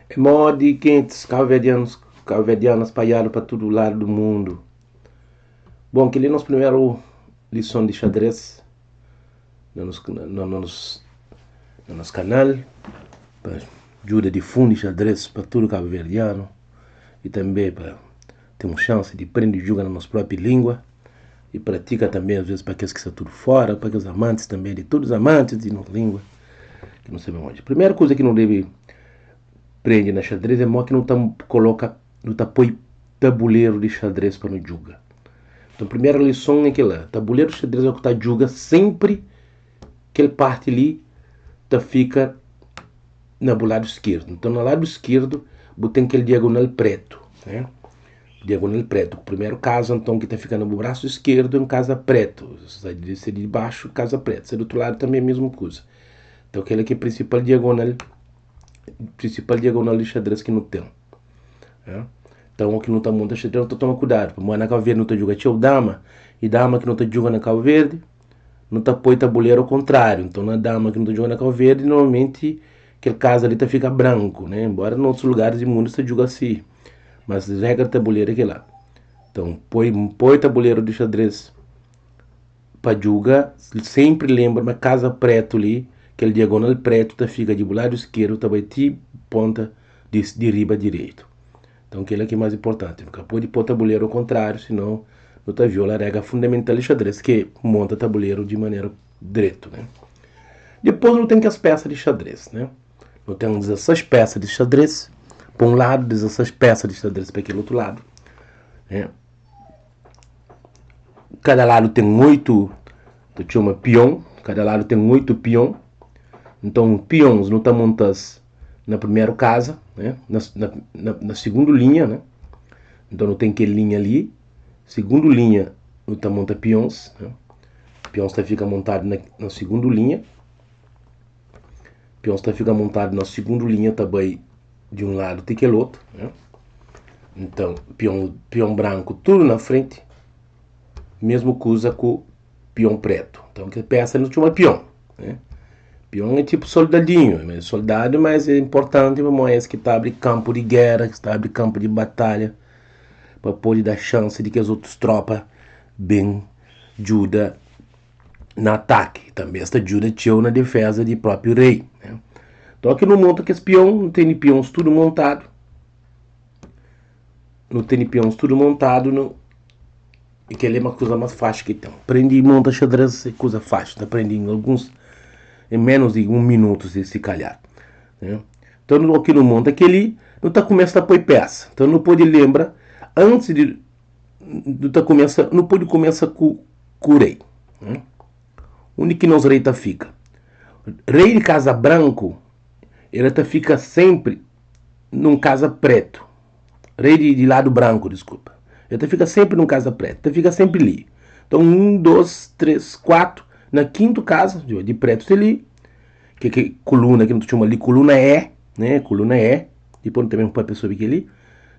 É moda de quentes cabo-verdianos espalhados para todo lado do mundo. Bom, que ali é nossa primeira lição de xadrez no nosso canal, para ajuda de fundo de xadrez para todo cabo-verdiano e também para ter uma chance de aprender e jogar na nossa própria língua e pratica também às vezes para aqueles que estão tudo fora, para aqueles amantes também, de todos os amantes de nossa língua, que não sabem onde. Primeira coisa que não deve prende na xadrez é mó que não tá coloca, não tá põe tabuleiro de xadrez para não jogar. Então, a primeira lição é que lá, tabuleiro de xadrez é o que tá joga sempre que ele parte ali, tá fica no lado esquerdo. Então, no lado esquerdo, tem aquele diagonal preto, né? Diagonal preto. O primeiro caso, então, que tá ficando no braço esquerdo é um casa preto. Se de baixo, casa preto. Se do outro lado também é a mesma coisa. Então, aquele aqui é principal diagonal de xadrez que não tem. Né? Então, o que não está muito xadrez, então toma cuidado. Porque na Cabo Verde não está jogando tio dama, e dama que não está jogando na Cabo Verde, não está põe tabuleiro ao contrário. Então, na dama que não está jogando na Cabo Verde, normalmente aquele caso ali tá fica branco, né? Embora em outros lugares do mundo você joga assim. Mas a regra do tabuleiro é que lá. Então, põe tabuleiro de xadrez para jogar, sempre lembra, mas casa preto ali, aquele diagonal preto, tá fica de lado esquerdo, tá vai te ponta de riba direito. Então, aquele aqui é mais importante. Nunca pode pôr tabuleiro ao contrário, senão não tá viola a regra fundamental de xadrez, que monta tabuleiro de maneira direto, né? Depois não tem que as peças de xadrez, né? Não tem 16 peças de xadrez para um lado, 16 peças de xadrez para aquele outro lado, né? Cada lado tem 8, chama peão, cada lado tem 8 peão. Então, peões não estão montados na primeira casa, né? Na segunda linha, né? Então não tem aquele linha ali. Segundo linha, não está monta peões, né? Peões fica montado na segunda linha. Peões fica montado na segunda linha também de um lado tem aquele outro, né? Então, peão branco tudo na frente. Mesmo coisa com peão preto. Então, que peça não chama peão, né? Peão é tipo soldadinho, é soldado, mas é importante para que está abrindo campo de guerra, que está abrindo campo de batalha, para poder dar chance de que as outras tropas bem ajudam no ataque. Também esta ajuda tio na defesa do próprio rei, né? Então aqui não monta que esse peão, não tem peões tudo montado. Não tem peões tudo montado, não. E que ele é uma coisa mais fácil que tem. Aprendi e monta xadrez é coisa fácil, aprendi em alguns em menos de 1 minuto se calhar, né? Então aqui no monta aquele não está começando a pôr peça. Então não pode lembrar antes de não pode começar com o rei, né? Onde que nos rei tá fica? Rei de casa branco, ele tá fica sempre num casa preto. Rei de lado branco, desculpa. Ele tá fica sempre num casa preto. Ele fica sempre ali. Então 1, 2, 3, 4. Na quinta casa de preto ali, que coluna que não chama ali, coluna E, né? Coluna E. Depois também para a pessoa que ali.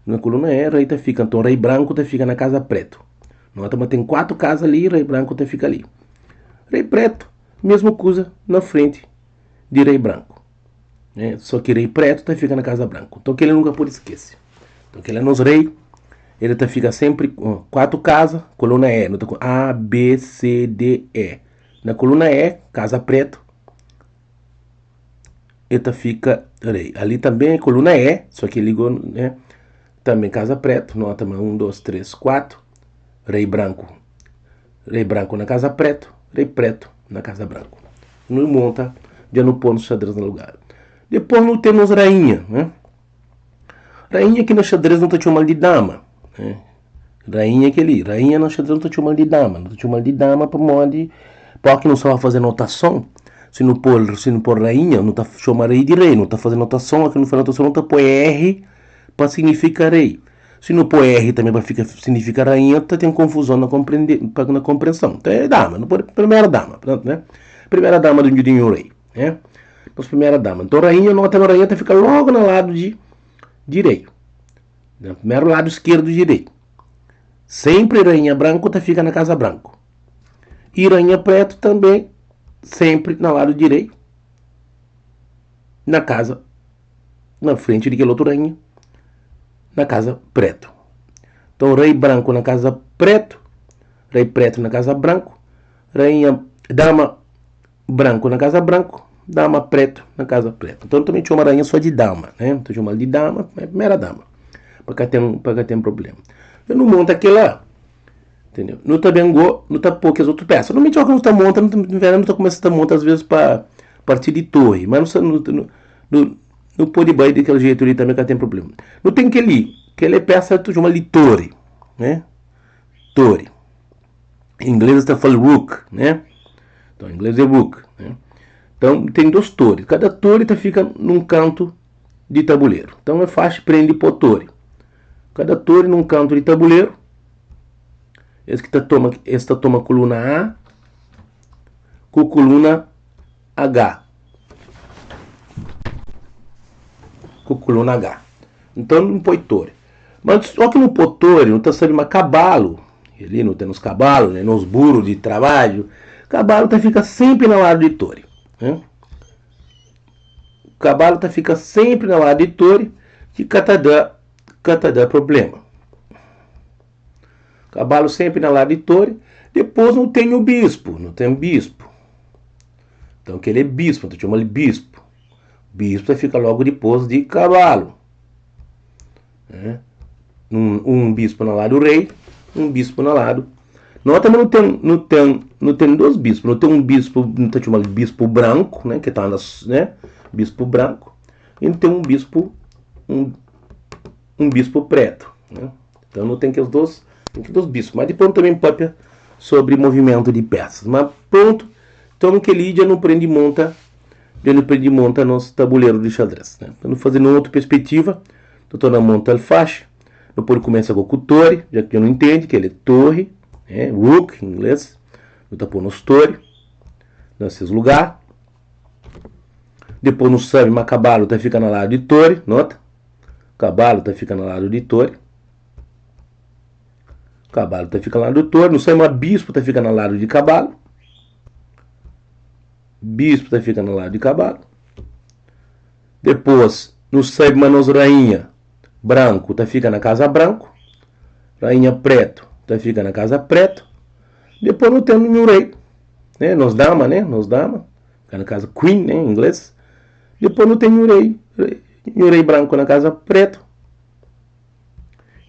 Na coluna E, rei tá fica. Então rei branco tá fica na casa preto. Nós tem 4 casas ali, rei branco tá fica ali. Rei preto, mesma coisa na frente de rei branco, né? Só que rei preto tá fica na casa branca. Então que ele nunca pode esquecer. Então que ele é nos rei, ele tá fica sempre 4 casas, coluna E, A, B, C, D, E. Na coluna E, casa preto, ele fica rei. Ali também é coluna E, só que ligou, né? Também casa preto, nota 1, 2, 3, 4. Rei branco na casa preto, rei preto na casa branco. Não monta, já não põe no xadrez no lugar. Depois não temos rainha, né? Rainha que no xadrez não está chamando de dama, né? Rainha que ali, rainha no xadrez não está chamando de dama, não está chamando de dama para modo porque não sabe fazer notação. Se não pôr rainha, não está chamando rei de rei, não está fazendo notação, aqui não faz notação, não está põe R para significar rei. Se não pôr R também para significar rainha, tem confusão na compreensão. Então é dama, não pode primeira dama, né? Primeira dama do Judinho Rei, né? Então, primeira dama. Então rainha, nota a rainha fica logo no lado de direito, no primeiro lado esquerdo direito. Sempre rainha branco fica na casa branco. E rainha preto também sempre no lado direito, na casa na frente de aquele outro rainha, na casa preto. Então, rei branco na casa preto, rei preto na casa branco, rainha, dama branco na casa branco, dama preto na casa preto. Então, também tinha uma rainha só de dama, né? Então, chamava de dama, é a primeira dama. Para cá tem problema. Eu não monto aquilo lá. Entendeu? Não tá bem não tá poucas outras peças. Normalmente o que não tá monta, não tá começando a montar às vezes para partir de torre, mas não pode ir daquele jeito ali também que tem problema. Não tem aquele peça tu chama de torre, né? Torre. Em inglês está falando rook, né? Então em inglês é rook, né? Então tem duas torres. Cada torre fica num canto de tabuleiro. Então é fácil prender por torre. Cada torre num canto de tabuleiro. Esta toma coluna A com coluna H. Com coluna H. Então não põe torre. Mas só que no põe torre, não está sendo uma cavalo. Ali não tem nos cavalos, né, nos burros de trabalho. Cavalo fica sempre na lado de torre. Né? O cavalo fica sempre na lado de torre que dá problema. Cavalo sempre na lado de torre. Depois não tem o bispo. Não tem o bispo. Então aquele é bispo. Então chama ele bispo. Bispo fica logo depois de cavalo. Né? Um bispo na lado do rei. Um bispo na lado. Nota, mas não tem dois bispos. Não tem um bispo. Não tem chamado de bispo branco. Né? Que está né? Bispo branco. E não tem um bispo. Um bispo preto. Né? Então não tem que os dois. Dos bispos, mas depois também pode sobre movimento de peças. Mas pronto, então que Lídia não prende e monta nos tabuleiros de xadrez. Né? Então, fazendo outra perspectiva, estou na monta alfaixa, depois começa com o torre, já que eu não entendo, que ele é torre, né? Rook em inglês, eu estou pondo os torre, nesses lugares. Depois no sabe, mas cavalo fica na lado de torre, nota? Cavalo fica na lado de torre. Cavalo fica na lado do torre. Não sei, mas bispo fica na lado de cavalo. Bispo fica na lado de cavalo. Depois, não sei, mas nos rainha branco fica na casa branco. Rainha preto fica na casa preto. Depois não tem nenhum rei. Né? Nos dama, né? Nos dama. Fica na casa queen, né? Em inglês. Depois não tem nenhum rei. Nenhum rei branco na casa preto.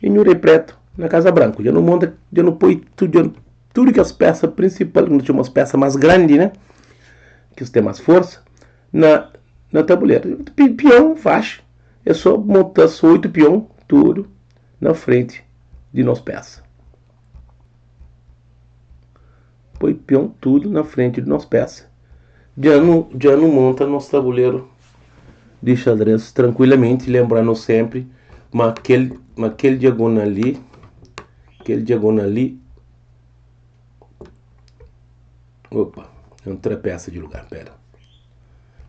E nenhum rei preto na casa branca. Já não põe tudo que as peças principais, não tinha umas peças mais grandes, né? Que tem mais força, na tabuleiro. Peão, faixa. É só montar 8 peão, tudo na frente de nós peças. Põe peão tudo na frente de nós peças. Já não monta nosso tabuleiro de xadrez tranquilamente, lembrando sempre, mas aquele diagonal ali. Aquele diagonal ali. Opa, é um peça de lugar, pera.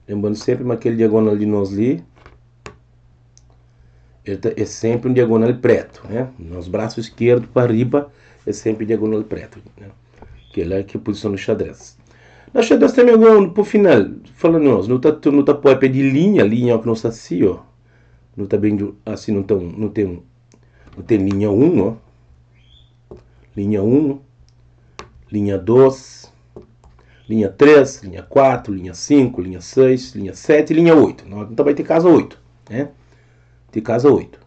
Lembrando sempre, mas aquele diagonal de nós ali. É sempre um diagonal preto, né? Nos braços esquerdo para riba é sempre diagonal preto, né? Que é lá que é a posição do xadrez. No xadrez também, por final, falando nós, não tá pode pedir linha que não está assim, ó. Não tá bem assim, não tem linha 1, ó. Linha 1, linha 2, linha 3, linha 4, linha 5, linha 6, linha 7 e linha 8. Então vai ter casa 8, né? Tem casa 8.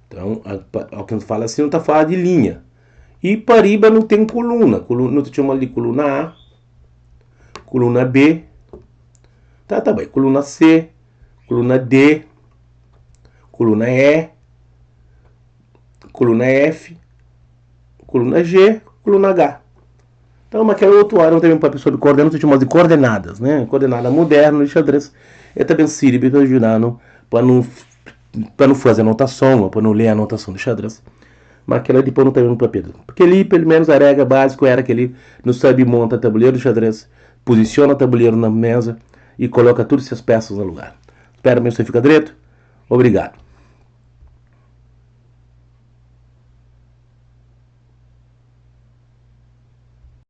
Então, ao que a gente fala assim, não está falando de linha. E pariba não tem coluna. Não te chama de coluna A, coluna B, tá bem. Coluna C, coluna D, coluna E, coluna F, coluna G, coluna H. Então, aquela outra área também para a pessoa de coordenadas, chamamos de coordenadas, né? Coordenada moderna de xadrez. É também sirve para ajudar para não fazer anotação, para não ler a anotação de xadrez. Mas aquela depois não tem um papel. Porque ali, pelo menos, a regra básica era que ele não sabe monta tabuleiro de xadrez, posiciona o tabuleiro na mesa e coloca todas essas peças no lugar. Espero que você fique direito. Obrigado.